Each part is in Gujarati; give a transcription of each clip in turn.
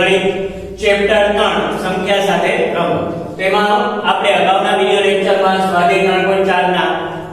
ગણિત ચેપ્ટર 3 સંખ્યા સાથે રમો. તેમાં આપણે અગાઉના વિડિયો લેક્ચરમાં સ્વાધ્યાય 3.4 ના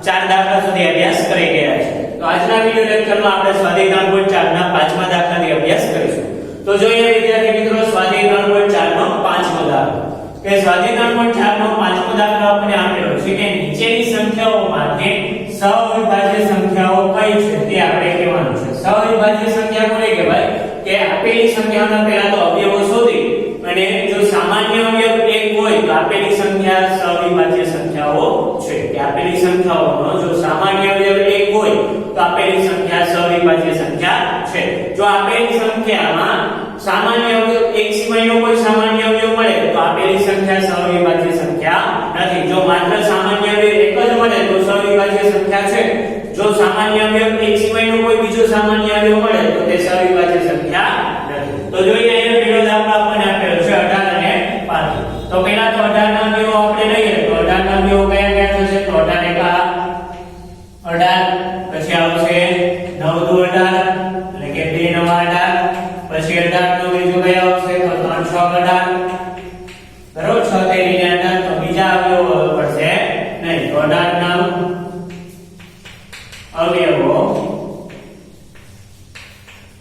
4 દાખલા સુધી અભ્યાસ કરી ગયા છે. તો આજના વિડિયો લેક્ચરમાં આપણે સ્વાધ્યાય 3.4 ના 5મા દાખલાથી અભ્યાસ કરીશું. તો જોઈએ વિદ્યાર્થી મિત્રો સ્વાધ્યાય 3.4 નો 5મો દાખલો. કે સ્વાધ્યાય 3.4 નો 5મો દાખલો આપણે આપેલો છે કે નીચેની સંખ્યાઓમાંથી સહવિભાજ્ય સંખ્યાઓ કઈ છે તે આપણે કહેવાનું છે. સહવિભાજ્ય સંખ્યા કોને કહેવાય? કે આપેલી સંખ્યાઓના પહેલા તો અવયવો શોધી અને જો સામાન્ય અવયવ એક હોય તો આપેલી સંખ્યા સહવિભાજ્ય સંખ્યાઓ છે. કે આપેલી સંખ્યાઓનો જો સામાન્ય અવયવ એક હોય તો આપેલી સંખ્યા સહવિભાજ્ય સંખ્યા છે. જો આપેલી સંખ્યામાં સામાન્ય અવયવ એક સિવાયનો કોઈ સામાન્ય અવયવ મળે તો આપેલી સંખ્યા સહવિભાજ્ય સંખ્યા નથી. જો માત્ર સામાન્ય અવયવ એક જ મળે તો સહવિભાજ્ય સંખ્યા છે. જો સામાન્ય અવયવ એક સિવાયનો કોઈ બીજો સામાન્ય અવયવ મળે તો તે સહવિભાજ્ય સંખ્યા નથી. તો જોઈએ અહીંયા પહેલો દાખલો આપણને આપેલો છે 18 અને 5. તો પહેલા તો 18 ના અવયવો આપણે લઈએ તો 18 ના અવયવો કયા કયા થશે? તો 18 એકા 18, પછી આવશે 9 દુ 18 એટલે કે 2 નવા 18, પછી 18 નો બીજો કયો આવશે? તો 3 6 18 બરોબર. 6 તેરી 18 તો બીજા અવયવો પડશે નહીં. તો 18 ના અવયવો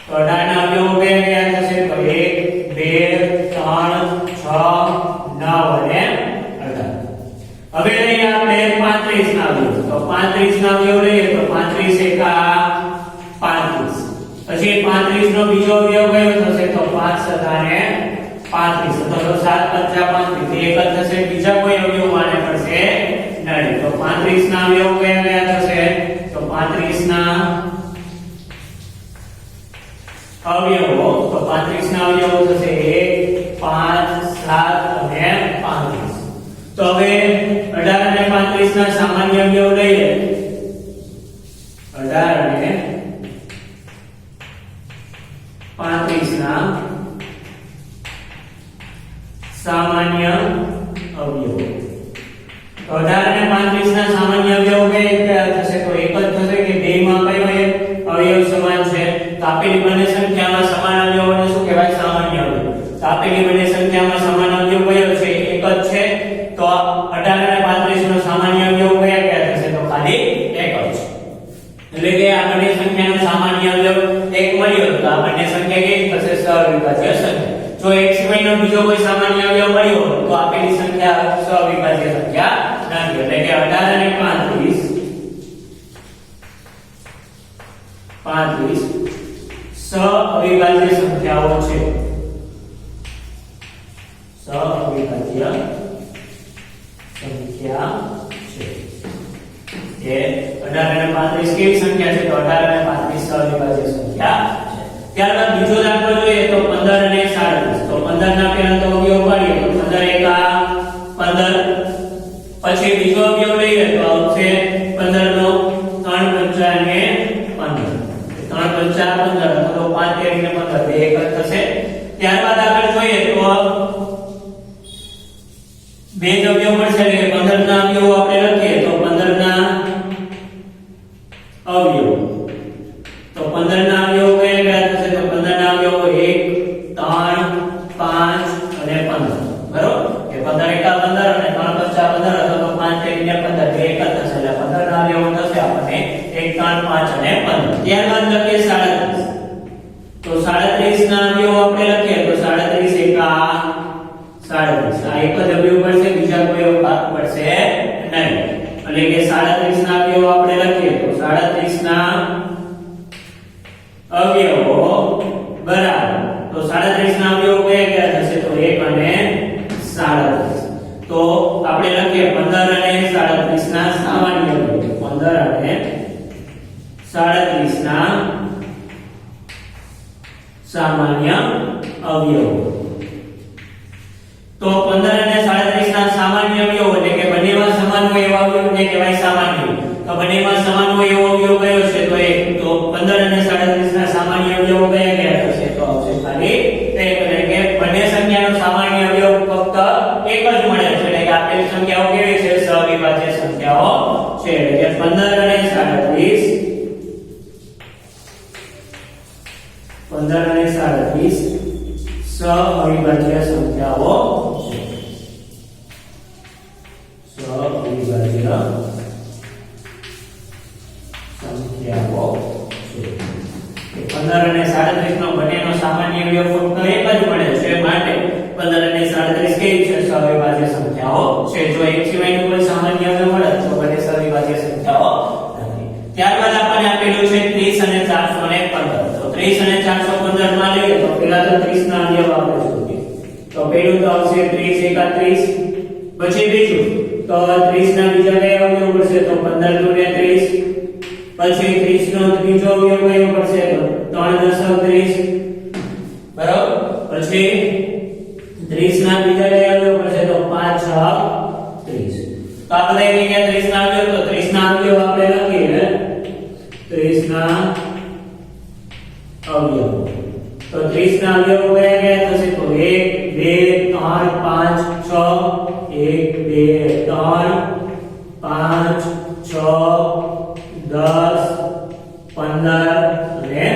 તો 18 ના અવયવો કયા કયા થશે? તો 1 2 3 6 9 અને 18. હવે લઈએ આપણે 35 ના અવયવ. તો 35 ના અવયવ લઈએ તો 35 એકા 35, પછી 35 નો બીજો અવયવ કયો થશે? તો 5 સતાને 35 તો 7 પંચા 35 એક જ થશે. બીજા કોઈ અવયવ માને પડશે નહીં. તો 35 ના અવયવ કયા કયા થશે? તો 35 ના અવયવો તો 35 ના અવયવો થશે 1 5 7 અને 35. તો હવે 18 અને 35 ના સામાન્ય અવયવ લઈએ. 18 અને 35 ના સામાન્ય અવયવ. તો 18 અને 35 ના સામાન્ય અવયવ કયા થશે? તો એક જ થશે કે બેમાં કયો એક અવયવ સમાન છે. તો આપેલી બંને સંખ્યામાં સમાન અવયવોને શું કહેવાય? સામાન્ય અવયવ. તો આપેલી બંને સંખ્યામાં સમાન અવયવ કયો છે? એક જ છે. તો 18 અને 35 નો સામાન્ય અવયવ કયા કયા થશે? તો ખાલી એક જ. એટલે કે આ બંને સંખ્યાનો સામાન્ય અવયવ એક મળ્યો તો આ બંને સંખ્યા કેવી થશે? સહવિભાજ્ય સંખ્યા. જો એક સિવાયનો બીજો કોઈ સામાન્ય અવયવ મળ્યો તો આપેલી સંખ્યા સહવિભાજ્ય સંખ્યા નથી. એટલે કે 18 અને 35 સહઅવિભાજ્ય સંખ્યાઓ છે. સહઅવિભાજ્ય સંખ્યા છે. કે 18 અને 35 કેવી સંખ્યા છે? તો 18 અને 35 સહઅવિભાજ્ય સંખ્યા છે. ત્યારબાદ બીજો દાખલો જોઈએ તો 15 અને 37. તો 15 ના પહેલા તો અવયવ પાડીએ તો 15 એકા 15, પછી બીજો અવયવ લઈએ તો આવશે 15 નો 3 પંચા અને 15, 3 પંચા 15 તો 5 તેરી ને 15 બે એક જ થશે. ત્યારબાદ આગળ જોઈએ તો બે અવયવ મળશે એટલે 15 ના અવયવો આપણે લખીએ તો 15 ના અવયવ તો 15 ના અવયવો કયા કયા થશે? તો 15 ના અવયવો 1 3 5 અને 15 બરોબર. કે 15 એકા 15 અને 3 પંચા 15 તો 5 તેરી ને 15 બે એક જ થશે. એટલે 15 ના અવયવો થશે આપણને 1 3 5 અને 15. ત્યારબાદ લખીએ 37. તો 37 ના અવયવો આપણે લખીએ તો 37 એકા 37 આ એક જ અવયવ પડશે, બીજા કોઈ ભાગ પડશે નહીં. એટલે કે 37 ના અવયવો આપણે લખીએ તો 37 ના અવયવો બરાબર. તો 37 ના અવયવો કયા કયા થશે? તો 1 અને 37. તો આપણે લખીએ 15 અને 37 ના સામાન્ય અવયવો. 15 અને 37 ના સામાન્ય અવયવો. તો 15 અને 37 ના સામાન્ય અવયવો એટલે કે બંનેમાં સમાન હોય એવા અવયવને કહેવાય સામાન્ય. તો બંનેમાં સમાન હોય એવો અવયવ કયો છે? તો એક. તો 15 અને 37 ના સામાન્ય અવયવો કયા કયા થશે? તો આવશે ખાલી એક. એટલે કે બંને સંખ્યાનો સામાન્ય અવયવ ફક્ત એક જ મળે છે. એટલે કે આપેલી સંખ્યાઓ કેવી છે? સહવિભાજ્ય સંખ્યાઓ છે. એટલે કે 15 અને 37 15 અને 37 સઅવિભાજ્ય સંખ્યાઓ છે. સઅવિભાજ્ય સંખ્યાઓ છે. 15 અને 37 નો બંનેનો સામાન્ય અવયવ ફક્ત એક જ મળે છે, માટે 15 અને 37 કેવી છે? સઅવિભાજ્ય સંખ્યાઓ છે. જો એક સિવાયનું કોઈ સામાન્ય અવયવ મળે તો બંને સઅવિભાજ્ય સંખ્યાઓ નથી. ત્યારબાદ આપણને આપેલું છે 30 અને 415. તો 30 અને 415 માં લઈએ તો પહેલા તો 30 ના અવયવ આપણે શોધીએ. તો પહેલું તો આવશે 30 એકા 30. પછી બીજું તો 30 ના બીજા કયા અવયવ પડશે? તો 15 દુને 30. પછી 30 નો ત્રીજો અવયવ કયો પડશે? તો 3 દશક 30. બરાબર. પછી 30 ના બીજા કયા અવયવ પડશે? તો 5 6 30. તો આ બધા એની કે 30 ના અવયવ, તો 30 ના અવયવ આપણે લખીએ. 30 ના અવયવ, તો 30 ના અવયવ કયા કયા થશે? તો 1 2 3 5 6. 1 2 3 5 6 10 15 અને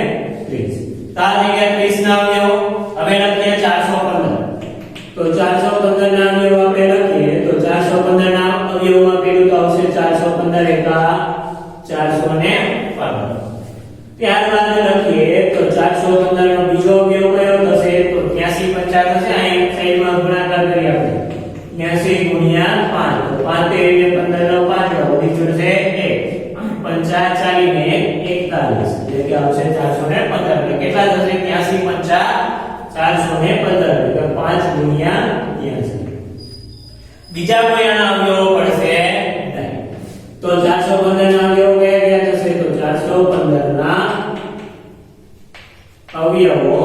30. તો આ થઈ ગયા 30 ના અવયવ. હવે લખીએ 415. તો 415 ના અવયવ આપણે લખીએ તો 415 ના અવયવમાં પેલું તો આવશે 415 એકા 415. ત્યારબાદ લખીએ તો 415 નો બીજો અવયવ કયો થશે? તો 83 50 થશે. અહીં સાઈડમાં ગુણાકાર કરી આપણે 83 ગુણ્યા 5. તો 5 તેરી ને 15 નો 5 વધી જશે 1. 5 40 ને 41, એટલે કે આવશે 415. એટલે કેટલા થશે? 83 50 415, એટલે 5 ગુણ્યા 83. બીજા કોઈ આના અવયવો પડશે નહીં. તો 415 ના અવયવો કયા કયા થશે? તો 415 ના અવયવો,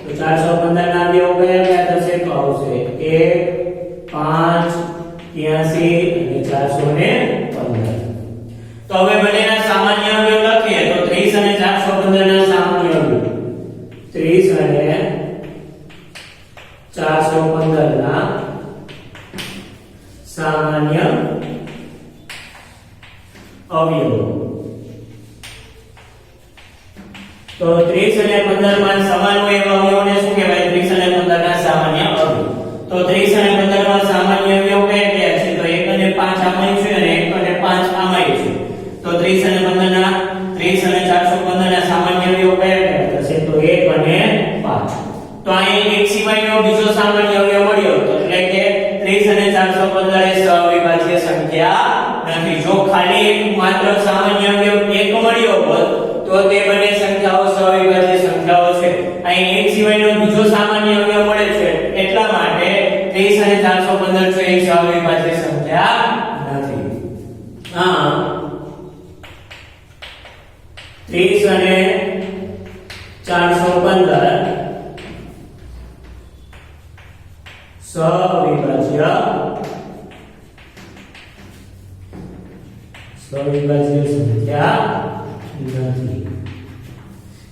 તો 415 ના અવયવો કયા કયા થશે? તો આવશે 1 5 83 અને 415. તો હવે બંનેના સામાન્ય અવયવ લખીએ તો 30 અને 415 ના સામાન્ય અવયવ. 30 અને 415 ના સામાન્ય અવયવ. તો 30 અને 15 માં સમાન હોય એવા અવયવને શું કહેવાય? 30 અને 15 ના સામાન્ય અવયવ. તો 30 અને 15 માં સામાન્ય અવયવ કયા કયા છે? તો 1 અને 5 આમાંય છે અને 1 અને 5 આમાંય છે. તો 30 અને 15 ના 30 અને 415 ના સામાન્ય અવયવ કયા કયા થશે? તો 1 અને 5. તો અહીં એક સિવાયનો બીજો સામાન્ય અવયવ મળ્યો, તો એટલે કે 30 અને 415 એ સઅવિભાજ્ય સંખ્યા નથી. જો ખાલી એક માત્ર સામાન્ય અવયવ એક મળ્યો હોત તો તે બંને સંખ્યાઓ સઅવિભાજ્ય સંખ્યાઓ છે. અહીં એક સિવાયનો બીજો સામાન્ય અવયવ મળે છે, એટલા માટે 30 અને 415 છે એ સઅવિભાજ્ય સંખ્યા નથી. હા, 30 અને 415 સઅવિભાજ્ય સંખ્યા નથી.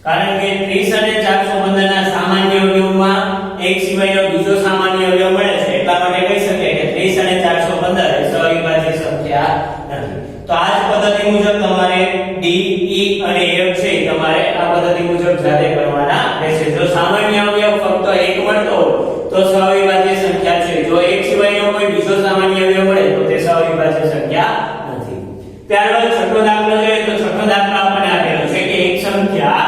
કારણ કે 30 અને 415 ના સામાન્ય અવયવમાં એક સિવાયનો બીજો સામાન્ય અવયવ મળે છે, એટલા માટે કહી શકાય કે 30 અને 415 એ સઅવિભાજ્ય સંખ્યા નથી. તો આ જ પદ્ધતિ મુજબ તમારે ડી, ઈ અને એફ છે તમારે આ પદ્ધતિ મુજબ જાતે કરવાના રહેશે. જો સામાન્ય અવયવ ફક્ત એક મળતો હોય તો સઅવિભાજ્ય સંખ્યા છે. જો એક સિવાયનો કોઈ બીજો સામાન્ય અવયવ મળે તો તે સઅવિભાજ્ય સંખ્યા નથી. ત્યારબાદ છઠ્ઠો દાખલો જોઈએ તો છઠ્ઠો દાખલો આપણને આપેલો છે કે એક સંખ્યા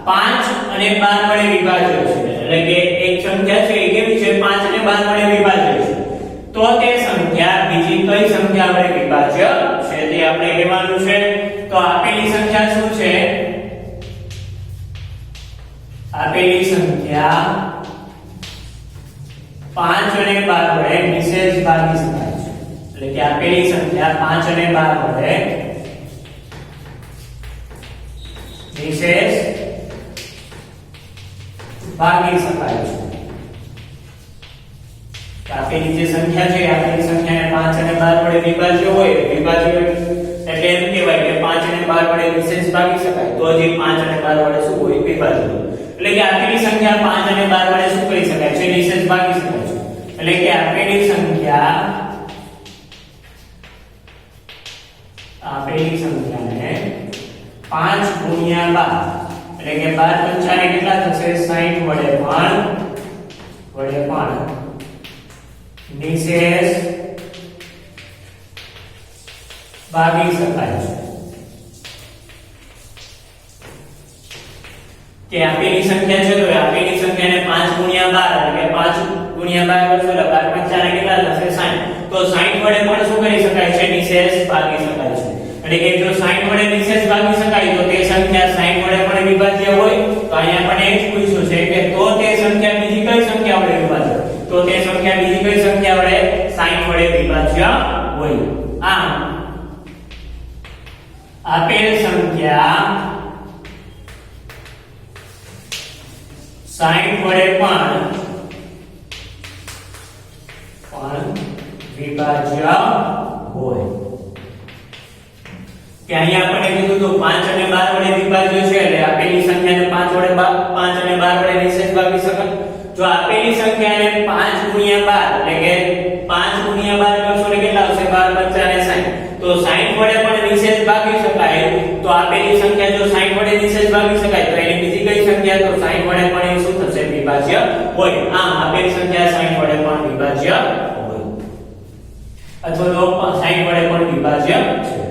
5 અને 12 વડે વિભાજ્ય છે. એટલે કે એક સંખ્યા છે એ કેવી છે? 5 અને 12 વડે વિભાજ્ય છે. તો તે સંખ્યા બીજી કઈ સંખ્યા વડે વિભાજ્ય છે તે આપણે કહેવાનું છે. તો આપેલી સંખ્યા શું છે? આપેલી સંખ્યા 5 અને 12 વડે નિશેષ ભાગી શકાય છે. એટલે કે આપેલી સંખ્યા 5 અને 12 વડે નિશેષ ભાગી શકાય છે. આપેલી જે સંખ્યા છે આપેલી સંખ્યાને 5 અને 12 વડે વિભાજ્ય હોય, વિભાજ્ય એટલે એમ કહેવાય કે 5 અને 12 વડે નિશેષ ભાગી શકાય તો જે 5 અને 12 વડે શું હોય? વિભાજ્ય. એટલે કે આપેલી સંખ્યા 5 અને 12 વડે શું કરી શકાય છે? નિશેષ ભાગી શકાય છે. એટલે કે આપેલી સંખ્યાને 5 ગુણ્યા 12 એટલે કે 12 પંચાને કેટલા થશે? 60 વડે પણ વડે પણ નિશેષ ભાગી શકાય છે કે આપેલી સંખ્યા છે તો આપેલી સંખ્યાને 5 ગુણ્યા 12 એટલે કે 5 ગુણ્યા 12 કરશો એટલે 12 5 કેટલા થશે 60 તો 60 વડે પણ શું કરી શકાય છે નિશેષ ભાગી શકાય છે એટલે કે જો 60 વડે નિશેષ ભાગી શકાય તો તે સંખ્યા 60 વડે પણ વિભાજ્ય હોય તો અહીંયા આપણે એ જ પૂછ્યું છે કે તો તે સંખ્યા બીજી કઈ સંખ્યા વડે વિભાજ્ય તો તે સંખ્યા બીજી કઈ સંખ્યા વડે 60 વડે વિભાજ્ય હોય આમ આપેલ સંખ્યા 60 વડે પણ વિભાજ્ય હોય કે અહીંયા આપણે કીધું તો 5 અને 12 વડે વિભાજ્ય છે એટલે આપેલી સંખ્યાને 5 વડે 5 અને 12 વડે નિશેષ ભાગી શકાય જો આપેલી સંખ્યાને 5 ગુણ્યા 12 એટલે કે 5 ગુણ્યા 12 કરશો એટલે કેટલા આવશે 12 5 અને 60 તો 60 વડે પણ નિશેષ ભાગી શકાય તો આપેલી સંખ્યા જો 60 વડે નિશેષ ભાગી શકાય તો એની બીજી કઈ સંખ્યા તો 60 વડે પણ એ શું થશે વિભાજ્ય હોય આમ આપેલી સંખ્યા 60 વડે પણ વિભાજ્ય હોય અથવા તો 60 વડે પણ વિભાજ્ય છે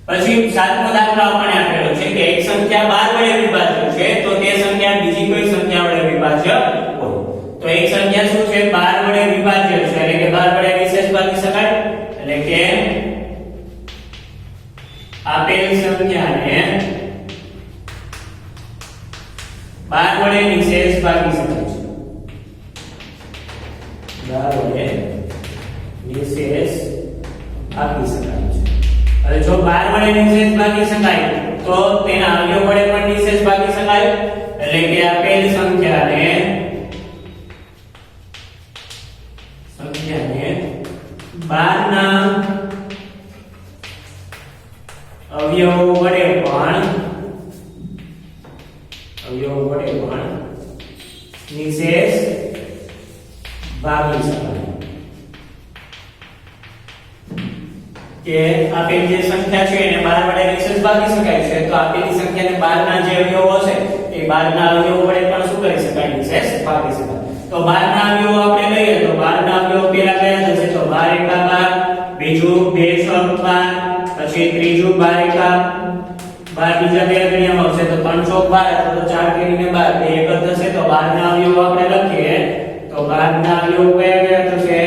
પછી સાતમો દાખલો આપણને આપેલો છે કે એક સંખ્યા 12 વડે વિભાજ્ય છે તો તે સંખ્યા બીજી કોઈ સંખ્યા વડે વિભાજ્ય હોય તો એક સંખ્યા શું છે 12 વડે વિભાજ્ય છે એટલે કે 12 વડે નિશેષ ભાગી શકાય એટલે કે આપેલ સંખ્યાને 12 વડે નિશેષ ભાગી શકાય છે 12 વડે નિશેષ ભાગી શકાય છે હવે જો 12 વડે નિશેષ ભાગી શકાય તો તેના અવયવ વડે પણ નિશેષ ભાગી શકાય એટલે કે આપેલ સંખ્યાને 12 ના અવયવો વડે પણ નિશેષ ભાગી શકાય કે આપેલ જે સંખ્યા છે એને 12 વડે નિશેષ ભાગી શકાય છે તો આપેલી સંખ્યાને 12 ના જે અવયવો છે એ 12 ના અવયવો વડે પણ શું કરી શકાય નિશેષ ભાગી શકાય તો 12 ના અવયવો આપણે લઈએ તો 12 ના અવયવો પહેલા કયા થશે તો 12 એકા 12 બીજું 2 6 12 પછી ત્રીજું 12 એકા 12 બીજા બે ગણ્યામાં આવશે તો 3 ચોક 12 અથવા તો 4 કરીને 12 એ એક જ થશે તો 12 ના અવયવો આપણે લખીએ તો 12 ના અવયવો કયા કયા થશે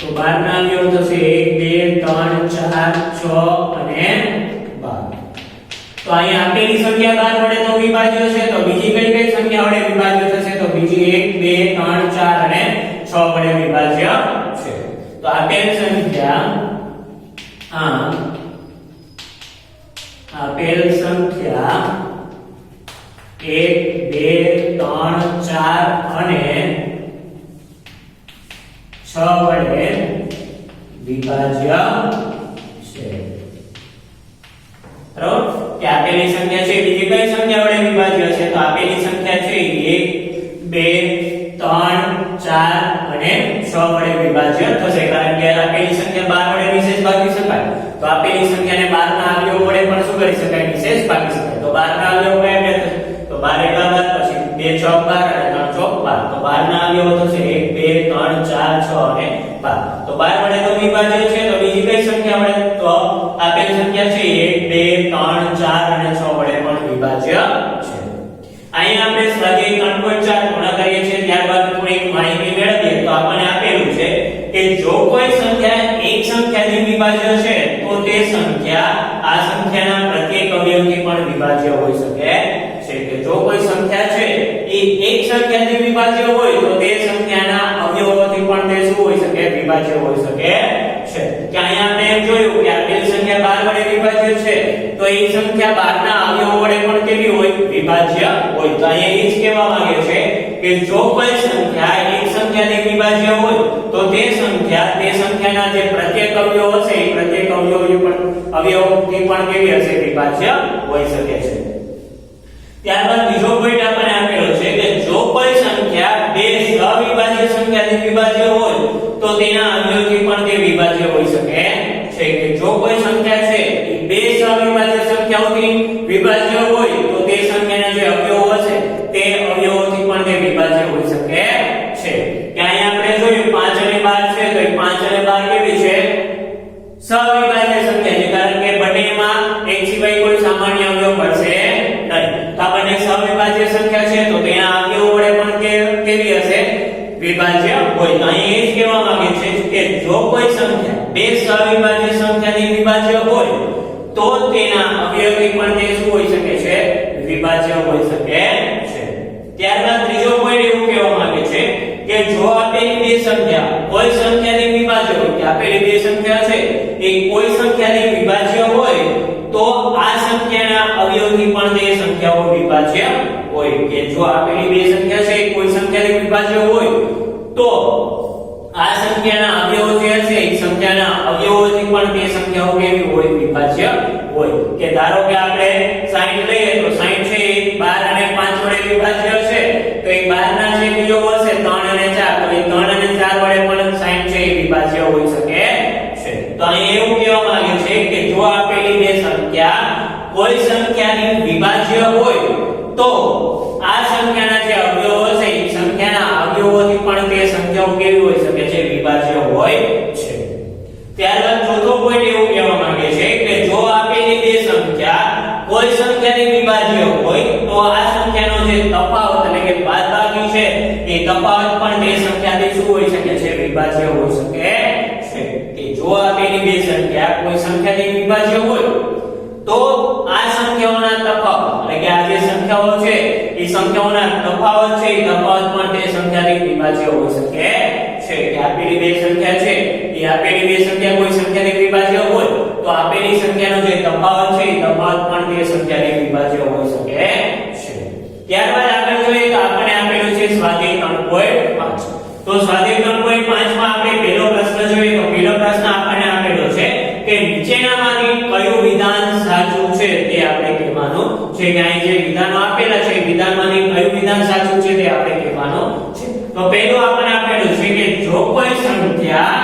તો 12 ના અવયવો થશે 1 2 3 4 6 અને 12 તો અહીંયા આપેલી સંખ્યા 12 વડે તો વિભાજ્ય છે તો બીજી કઈ કઈ સંખ્યા વડે વિભાજ્ય થશે તો બીજી 1 2 3 4 અને 6 વડે વિભાજ્ય છે તો આપેલ સંખ્યા આપેલ સંખ્યા 1 2 3 4 અને 6 વડે વિભાજ્ય છે બરાબર કે આપેલી સંખ્યા છે બીજી કઈ સંખ્યા વડે વિભાજ્ય છે તો આપેલી સંખ્યા છે 1 2 3 4 અને 6 વડે વિભાજ્ય થશે કારણ કે આપેલી સંખ્યા 12 વડે નિશેષ ભાગી શકાય તો આપેલી સંખ્યાને 12 ના અવયવો વડે પણ શું કરી શકાય નિશેષ ભાગી શકાય તો 12 ના અવયવો કયા કયા થશે તો 12 એકા 12 પછી 2 ચોક 12 અને 3 ચોક 12 તો 12 ના અવયવો થશે 1 2 3 4 6 અને 12 તો 12 વડે તો વિભાજ્ય છે તો બીજી કઈ સંખ્યા વડે તો આપેલ સંખ્યા છે 1 2 3 4 અને 6 વડે પણ વિભાજ્ય છે અહીંયા આપણે સ્વાધ્યાય 3.4 પૂર્ણ કરીએ છીએ ત્યારબાદ થોડીક માહિતી મેળવીએ તો આપણને આપેલું છે કે જો કોઈ સંખ્યા એક સંખ્યાથી વિભાજ્ય છે તો તે સંખ્યા આ સંખ્યાના પ્રત્યેક અવયવથી પણ વિભાજ્ય હોઈ શકે છે કે જો કોઈ સંખ્યા છે એ એક સંખ્યાથી વિભાજ્ય હોય તો તે સંખ્યાના અવયવોથી પણ તે શું હોઈ શકે વિભાજ્ય હોઈ શકે છે કે અહીંયા આપણે એમ જોયું કે આપેલ સંખ્યા 12 વડે વિભાજ્ય છે તો એ સંખ્યા 12 ના અવયવો વડે પણ કેવી હોય વિભાજ્ય હોય તો અહીંયા એ જ કહેવા માંગે છે કે જો કોઈ સંખ્યા એક સંખ્યાથી વિભાજ્ય હોય તો તે સંખ્યાના જે પ્રત્યેક અવયવ હશે એ પ્રત્યેક અવયવોથી પણ કેવી હશે વિભાજ્ય હોઈ શકે છે ત્યારબાદ બીજો પોઈન્ટ આપણને આપેલો છે કે જો કોઈ સંખ્યા બે અવિભાજ્ય સંખ્યાથી વિભાજ્ય હોય તો તેના અવયવથી પણ તે વિભાજ્ય હોઈ શકે છે કે જો કોઈ સંખ્યા છે એ બે અવિભાજ્ય સંખ્યાઓથી વિભાજ્ય હોય તો તે સંખ્યાના જે અવયવો હશે તે અવયવોથી પણ તે વિભાજ્ય તો 5 અને 12 કેવી છે સહવિભાજ્ય સંખ્યા છે, કારણ કે બંનેમાં એક સિવાય કોઈ સામાન્ય અવયવ મળશે નહીં. તો આ બંને સહવિભાજ્ય સંખ્યા છે તો તેના અવયવો વડે પણ કેવી હશે વિભાજ્ય હોય. તો અહીં એ જ કહેવા માંગે છે કે જો કોઈ સંખ્યા બે સહવિભાજ્ય સંખ્યાની વિભાજ્ય હોય તો તેના અવયવી પણ તે શું હોઈ શકે છે વિભાજ્ય હોઈ શકે છે. ત્યારબાદ ત્રીજો પોઈન્ટ એવું કહેવા માંગે છે કે જો આપેલી બે સંખ્યા કોઈ સંખ્યાની વિભાજ્ય હોય, કે આપેલી બે સંખ્યા છે એ કોઈ સંખ્યાની વિભાજ્ય હોય તો આ સંખ્યાના અવયવથી પણ તે સંખ્યાઓ વિભાજ્ય હોય. કે જો આપેલી બે સંખ્યા છે એ કોઈ સંખ્યાની વિભાજ્ય હોય તો આ સંખ્યાના અવયવો જે છે એ સંખ્યાના અવયવોથી પણ તે સંખ્યાઓ કેવી હોય વિભાજ્ય હોય. કે ધારો કે આપણે 60 લઈએ તો 60 છે એ 12 અને 5 વડે વિભાજ્ય છે, તો એ 12 ના જે અવયવો હશે 3 અને 4, તો એ 3 અને 4 વડે પણ 60 છે એ વિભાજ્ય હોઈ શકે છે. તો અહીં એવું કહેવા માંગે છે કે જો આપેલી બે સંખ્યા કોઈ સંખ્યાની વિભાજ્ય હોય તો આ સંખ્યાના જે અવયવો હશે એ સંખ્યાના અવયવોથી પણ તે સંખ્યાઓ કેવી હોઈ શકે છે વિભાજ્ય હોય છે. ત્યારબાદ ચોથો પોઈન્ટ એવું કહેવા માંગે છે કે જો આપેલી બે સંખ્યા કોઈ સંખ્યાની વિભાજ્ય હોય તો આ સંખ્યાનો જે તફાવત એટલે કે બાદબાકી છે એ તફાવત પણ તે સંખ્યાથી શું હોઈ શકે છે વિભાજ્ય હોઈ શકે છે. કે જો આપેલી બે સંખ્યા કોઈ સંખ્યાની વિભાજ્ય હોય તો આ સંખ્યાઓના તફાવત એટલે કે આ જે સંખ્યાઓ છે એ સંખ્યાઓના તફાવત છે એ તફાવત પણ તે સંખ્યાથી વિભાજ્ય હોઈ શકે છે. કે આપેલી બે સંખ્યા છે એ આપેલી બે સંખ્યા કોઈ સંખ્યાની વિભાજ્ય હોય તો આપેલી સંખ્યાનો જે તફાવત છે એ તફાવત પણ તે સંખ્યાની વિભાજ્ય હોઈ શકે છે. ત્યારબાદ આગળ જોઈએ તો આપણને આપેલું છે સ્વાધ્યાય 3.5. તો સ્વાધ્યાય 3.5 માં આપણે પહેલો પ્રશ્ન જોઈએ તો પહેલો પ્રશ્ન આપણને આપેલો છે કે નીચેનામાંથી કયું વિધાન સાચું છે તે આપણે કહેવાનું છે. કે અહીં જે વિધાનો આપેલા છે એ વિધાનમાંથી કયું વિધાન સાચું છે તે આપણે કહેવાનું છે. તો પહેલું આપણને આપેલું છે કે જો કોઈ સંખ્યા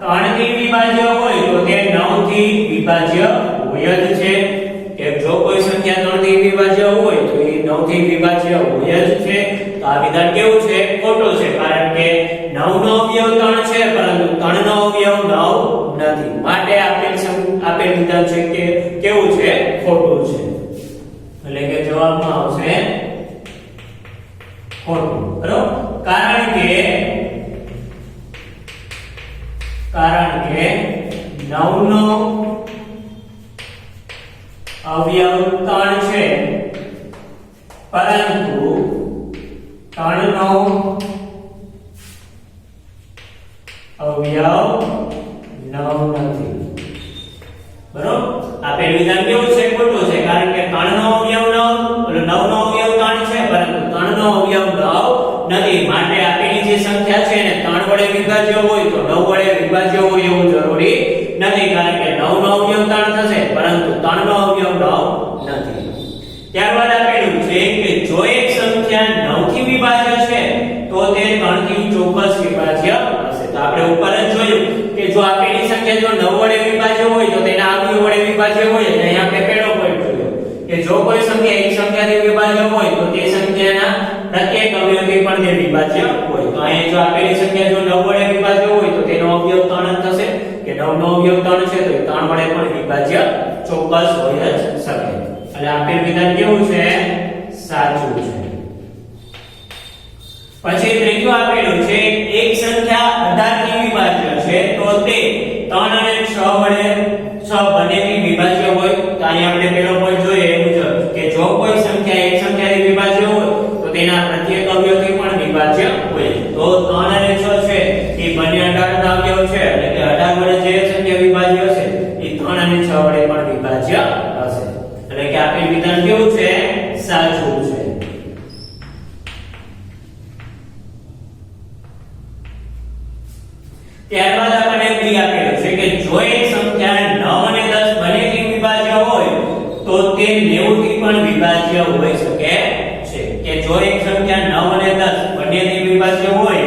3 થી વિભાજ્ય હોય તો તે 9 થી વિભાજ્ય હોય જ છે. કે જો કોઈ સંખ્યા 3 થી વિભાજ્ય હોય તો એ 9 થી વિભાજ્ય હોય જ છે. તો આ વિધાન કેવું છે ખોટું છે, કારણ કે 9 નો અવયવ 3 છે પરંતુ 3 નો અવયવ 9 નથી. માટે આપેલ વિધાન છે કે કેવું છે ખોટું છે. એટલે કે જવાબમાં આવશે ખોટું. બરોબર, કારણ કે 9 નો અવયવ 3 છે પરંતુ 3 નો અવયવ 9 નથી. બરોબર, આપેલ વિધાન કેવું છે ખોટું છે, કારણ કે 3 નો અવયવ 9 નો અવયવ 3 છે પરંતુ 3 નો અવયવ 9 નથી. માટે આપેલી જે સંખ્યા છે એને 3 વડે વિભાજ્ય હોય તો 9 વડે વિભાજ્ય હોય એવું જરૂરી નથી, કારણ કે 9 નો અવયવ 3 થશે પરંતુ 3 નો અવયવ 9 નથી. ત્યારબાદ આપેલું છે કે જો એક સંખ્યા 9 થી વિભાજ્ય છે તો તે 3 થી ચોક્કસ વિભાજ્ય હશે. તો આપણે ઉપર જ જોયું કે જો આપેલી સંખ્યા જો 9 વડે વિભાજ્ય હોય તો તેના અવયવ વડે વિભાજ્ય હોય. એટલે અહીં આપણે પહેલો પોઈન્ટ જોયો કે જો કોઈ સંખ્યા એક સંખ્યાથી વિભાજ્ય હોય તો તે સંખ્યાના પ્રત્યેક અવયવથી પણ તે વિભાજ્ય હોય. તો અહીં જો આપેલી સંખ્યા જો 9 વડે વિભાજ્ય હોય તો તેનો અવયવ 3 જ થશે. કે 9 નો અવયવ 3 છે તો 3 વડે પણ વિભાજ્ય ચોક્કસ હોય જ શકે. એટલે આપેલ વિધાન કેવું છે સાચું છે. પછી ત્રીજું આપેલું છે એક સંખ્યા 18 થી વિભાજ્ય છે તો તે 3 અને 6 વડે 6 બંનેથી વિભાજ્ય હોય. તો અહીં આપણે પહેલો પોઈન્ટ જોઈએ એ મુજબ કે જો કોઈ સંખ્યા એક સંખ્યાથી વિભાજ્ય હોય તો તેના પ્રત્યેક અવયવથી પણ વિભાજ્ય હોય. તો 3 અને 6 છે એ બંને 18 ના અવયવ છે, એટલે કે 18 વડે જે સંખ્યા વિભાજ્ય હશે એ 3 અને 6 વડે પણ વિભાજ્ય હશે. એટલે કે આપેલ વિધાન કેવું છે સાચું છે. ત્યારબાદ આપણને બી આપેલું છે કે જો એક સંખ્યા 9 અને 10 બંનેથી વિભાજ્ય હોય તો તે 90 થી પણ વિભાજ્ય હોઈ શકે છે. કે જો એક સંખ્યા 9 અને 10 બંનેથી વિભાજ્ય હોય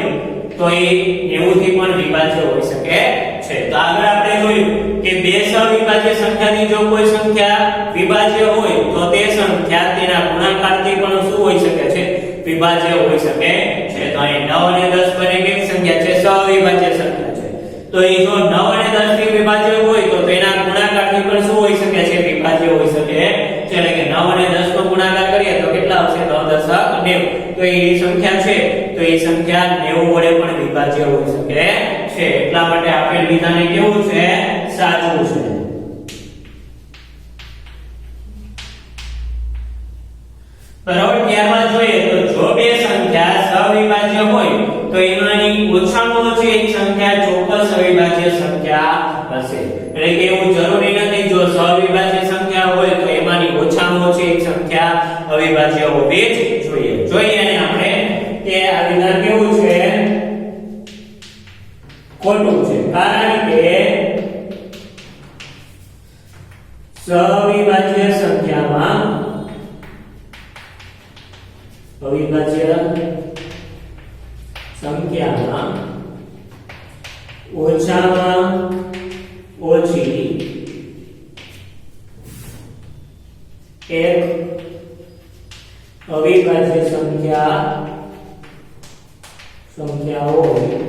તો એ 90 થી પણ વિભાજ્ય હોઈ શકે છે. તો આગળ આપણે જોયું કે બે સહવિભાજ્ય સંખ્યાની જો કોઈ સંખ્યા વિભાજ્ય હોય તો તે સંખ્યા તેના ગુણાકારથી પણ શું હોઈ શકે છે વિભાજ્ય હોઈ શકે છે. તો અહીં 9 અને 10 બંને કેવી સંખ્યા છે સહવિભાજ્ય સંખ્યા છે. તો એ જો 9 અને 10 થી વિભાજ્ય હોય તો તેના ગુણાકારથી પણ શું હોઈ શકે છે? વિભાજ્ય હોઈ શકે છે. એટલે કે 9 અને 10 નો ગુણાકાર કરીએ તો કેટલા આવશે? 9 10 90. તો એ સંખ્યા છે તો એ સંખ્યા 90 વડે પણ વિભાજ્ય હોઈ શકે છે. એટલા માટે આપેલ વિધાન કેવું છે? સાચું છે. બરાબર. ત્યારબાદ જોઈએ તો જો બે સંખ્યા સવિભાજ્ય હોય તો એમાંની ઓછામાં ઓછી એક સંખ્યા ચોક્કસ અવિભાજ્ય સંખ્યા હશે. એટલે કે એવું જરૂરી નથી જો સવિભાજ્ય સંખ્યા હોય તો એમાંની ઓછામાં ઓછી એક સંખ્યા અવિભાજ્ય હોવી જ જોઈએ. જોઈએ અને આપણે કે આ વિધાન કેવું છે? ખોટું છે. કારણ કે સવિભાજ્ય સંખ્યામાં અવિભાજ્ય સંખ્યામાં ઓછામાં ઓછી એક અવિભાજ્ય સંખ્યા હોય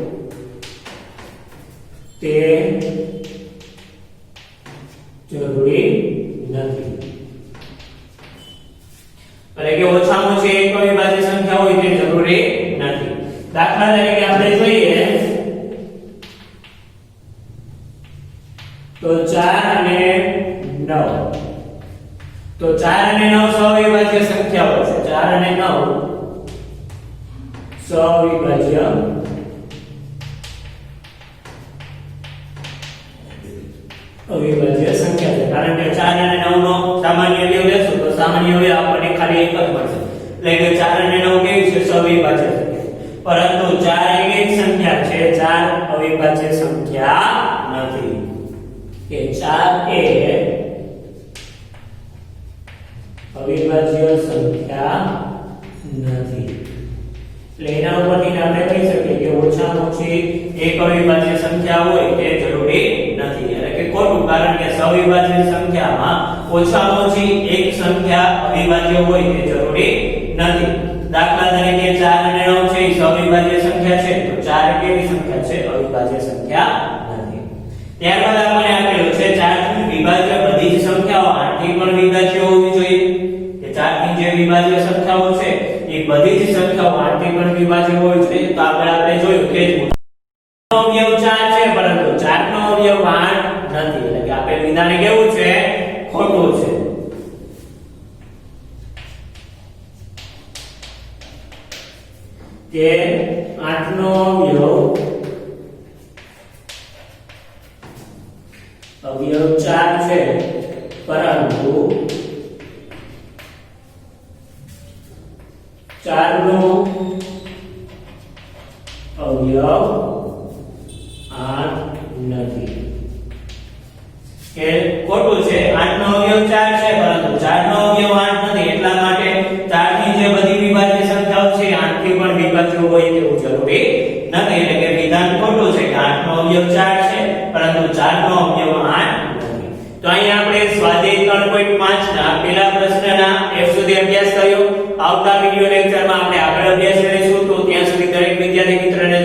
તે જરૂરી નથી. એટલે કે ઓછામાં ઓછી એક અવિભાજ્ય સંખ્યા હોય તે જરૂરી નથી. દાખલા તરીકે આપણે જોઈએ તો 4 અને 9. તો 4 અને 9 સવિભાજ્ય સંખ્યાઓ છે. 4 અને 9 સવિભાજ્ય અવિભાજ્ય સંખ્યા છે. કારણ કે 4 અને 9 નો સામાન્ય અવયવ લેશું તો સામાન્ય અવયવ આપણને ખાલી એક જ મળશે. એટલે કે 4 અને 9 કેવી છે? સવિભાજ્ય સંખ્યા. પરંતુ 4 એક સંખ્યા છે, 4 અવિભાજ્ય સંખ્યા નથી. કે 4 એ અવિભાજ્ય સંખ્યા નથી. એટલે એના ઉપરથી આપણે કહી શકીએ કે ઓછામાં ઓછી એક અવિભાજ્ય સંખ્યા હોય તે જરૂરી નથી. એટલે કે ખોટું. કારણ કે સવિભાજ્ય સંખ્યામાં ઓછામાં ઓછી એક સંખ્યા અવિભાજ્ય હોય તે જરૂરી નથી. દાખલા તરીકે 4 અને 9 છે એ સવિભાજ્ય સંખ્યા છે તો 4 કેવી સંખ્યા છે? અવિભાજ્ય સંખ્યા નથી. ત્યારબાદ આપણને આપેલું છે 4 થી વિભાજ્ય બધી જ સંખ્યાઓ 8 થી પણ વિભાજ્ય હોવી જોઈએ. કે 4 થી જે વિભાજ્ય સંખ્યાઓ છે એ બધી જ સંખ્યાઓ 8 થી પણ વિભાજ્ય હોવી જોઈએ. તો આગળ આપણે જોયું કે નો અવયવ 4 છે પરંતુ 4 નો અવયવ 8 નથી. એટલે કે આપેલ વિધાન કેવું છે? ખોટું છે. કે 8 નો અવયવ 4 છે પરંતુ 4 નો અવયવ 8 નથી. કે ખોટું છે. 8 નો અવયવ 4 છે પરંતુ 4 નો અવયવ 8 નથી. એટલા માટે 4 ની જે બધી વિભાજ્ય સંખ્યાઓ છે 8 થી પણ વિભાજ્ય હોય તેવું જરૂરી નથી. એટલે કે વિધાન ખોટું છે કે 8 નો અવયવ 4 છે પરંતુ 4 નો અવયવ 8 નથી. તો અહીં આપણે સ્વાધ્યાય 3.5 ના પહેલા પ્રશ્નના F સુધી અભ્યાસ કર્યો. આવતા વિડિયો લેક્ચરમાં આપણે આગળ અભ્યાસ કરીશું. તો ત્યાં સુધી દરેક વિદ્યાર્થી મિત્રને